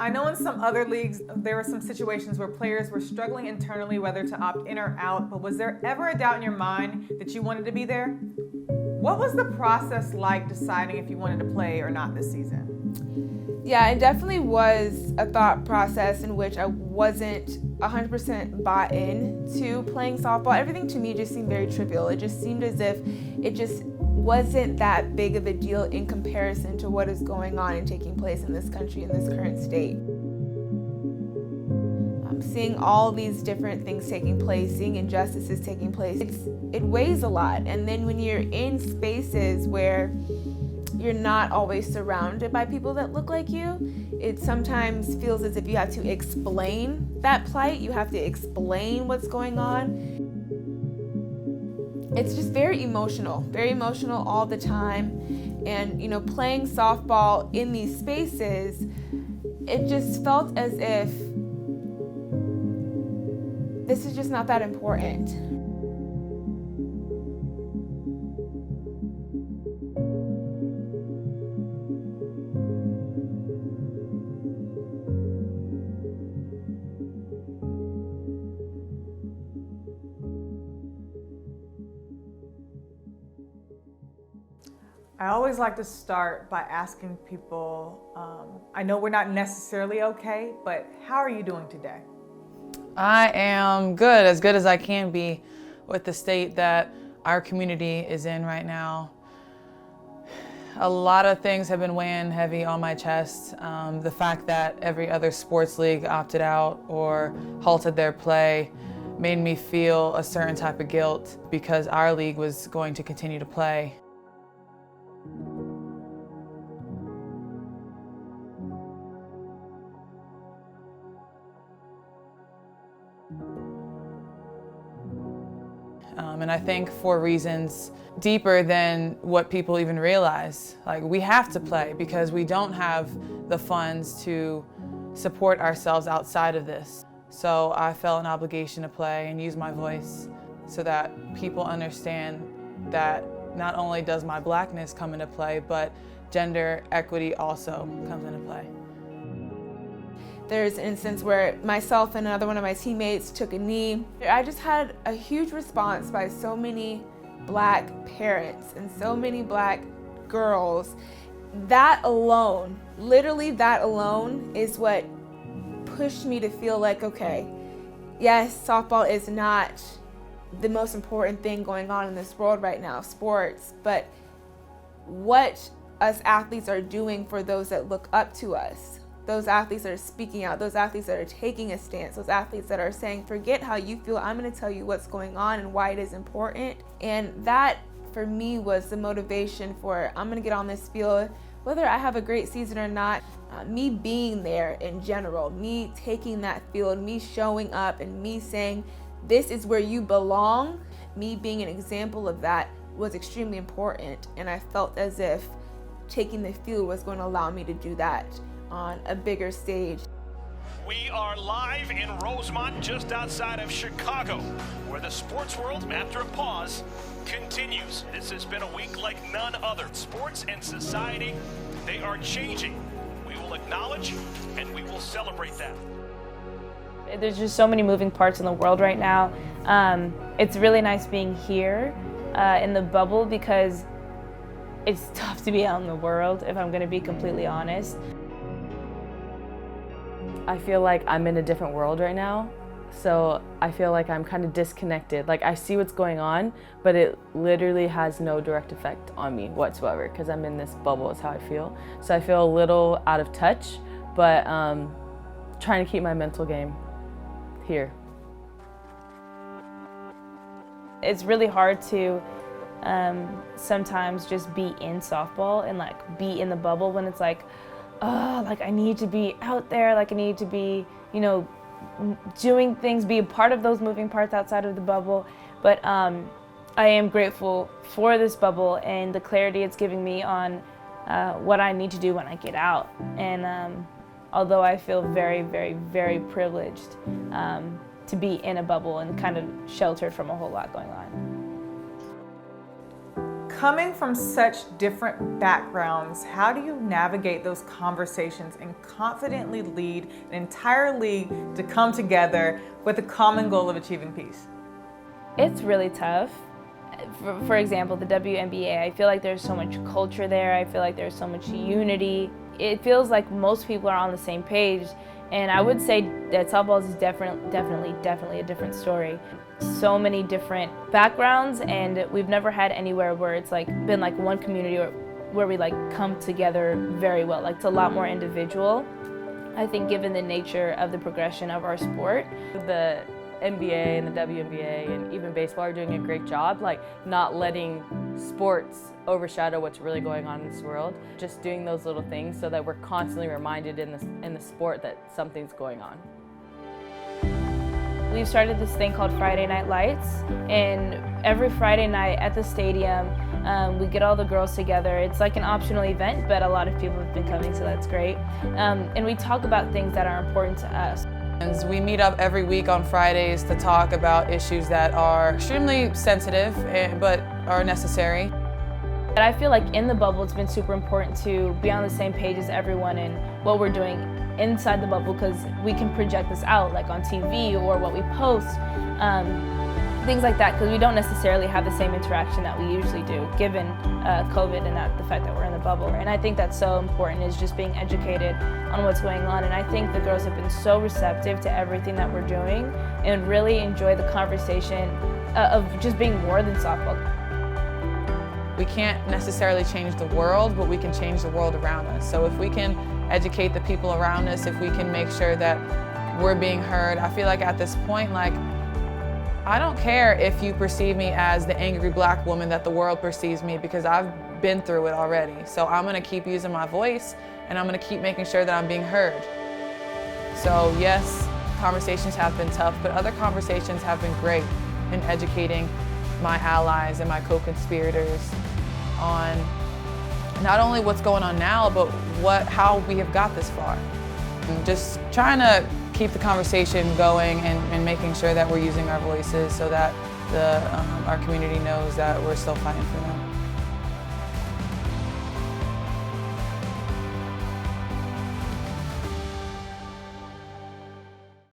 I know in some other leagues, there were some situations where players were struggling internally whether to opt in or out, but was there ever a doubt in your mind that you wanted to be there? What was the process like deciding if you wanted to play or not this season? Yeah, it definitely was a thought process in which I wasn't 100% bought in to playing softball. Everything to me just seemed very trivial. It just seemed as if it just wasn't that big of a deal in comparison to what is going on and taking place in this country, in this current state. Seeing all these different things taking place, seeing injustices taking place, it weighs a lot. And then when you're in spaces where you're not always surrounded by people that look like you, it sometimes feels as if you have to explain that plight, you have to explain what's going on. It's just very emotional all the time. And playing softball in these spaces, it just felt as if this is just not that important. I always like to start by asking people, I know we're not necessarily okay, but how are you doing today? I am good as I can be with the state that our community is in right now. A lot of things have been weighing heavy on my chest. The fact that every other sports league opted out or halted their play made me feel a certain type of guilt because our league was going to continue to play. And I think for reasons deeper than what people even realize. Like, we have to play because we don't have the funds to support ourselves outside of this. So I felt an obligation to play and use my voice so that people understand that not only does my blackness come into play, but gender equity also comes into play. There's an instance where myself and another one of my teammates took a knee. I just had a huge response by so many Black parents and so many Black girls. That alone, literally that alone, is what pushed me to feel like, okay, yes, softball is not the most important thing going on in this world right now, sports, but what us athletes are doing for those that look up to us. Those athletes that are speaking out, those athletes that are taking a stance, those athletes that are saying, forget how you feel, I'm gonna tell you what's going on and why it is important. And that, for me, was the motivation for, I'm gonna get on this field, whether I have a great season or not. Me being there in general, me taking that field, me showing up and me saying, this is where you belong, me being an example of that was extremely important. And I felt as if taking the field was going to allow me to do that on a bigger stage. We are live in Rosemont, just outside of Chicago, where the sports world, after a pause, continues. This has been a week like none other. Sports and society, they are changing. We will acknowledge and we will celebrate that. There's just so many moving parts in the world right now. It's really nice being here in the bubble because it's tough to be out in the world, if I'm going to be completely honest. I feel like I'm in a different world right now, so I feel like I'm kind of disconnected. Like, I see what's going on, but it literally has no direct effect on me whatsoever because I'm in this bubble is how I feel. So I feel a little out of touch, but trying to keep my mental game here. It's really hard to sometimes just be in softball and like be in the bubble when it's like, oh, like I need to be out there, like I need to be, doing things, be a part of those moving parts outside of the bubble. But I am grateful for this bubble and the clarity it's giving me on what I need to do when I get out. And although I feel very, very, very privileged to be in a bubble and kind of sheltered from a whole lot going on. Coming from such different backgrounds, how do you navigate those conversations and confidently lead an entire league to come together with a common goal of achieving peace? It's really tough. For example, the WNBA, I feel like there's so much culture there. I feel like there's so much unity. It feels like most people are on the same page. And I would say that softball is definitely a different story. So many different backgrounds, and we've never had anywhere where it's like been like one community where we like come together very well. Like it's a lot more individual. I think given the nature of the progression of our sport. The NBA and the WNBA and even baseball are doing a great job, like not letting sports overshadow what's really going on in this world. Just doing those little things so that we're constantly reminded in the sport that something's going on. We've started this thing called Friday Night Lights, and every Friday night at the stadium, we get all the girls together. It's like an optional event, but a lot of people have been coming, so that's great. And we talk about things that are important to us. We meet up every week on Fridays to talk about issues that are extremely sensitive, but are necessary. But I feel like in the bubble, it's been super important to be on the same page as everyone in what we're doing inside the bubble, because we can project this out like on TV or what we post, things like that, because we don't necessarily have the same interaction that we usually do given COVID and the fact that we're in the bubble. And I think that's so important, is just being educated on what's going on. And I think the girls have been so receptive to everything that we're doing and really enjoy the conversation of just being more than softball. We can't necessarily change the world, but we can change the world around us. So if we can educate the people around us, if we can make sure that we're being heard, I feel like at this point, like, I don't care if you perceive me as the angry black woman that the world perceives me, because I've been through it already. So I'm gonna keep using my voice, and I'm gonna keep making sure that I'm being heard. So yes, conversations have been tough, but other conversations have been great in educating my allies and my co-conspirators on not only what's going on now, but how we have got this far. And just trying to keep the conversation going and making sure that we're using our voices so that our community knows that we're still fighting for them.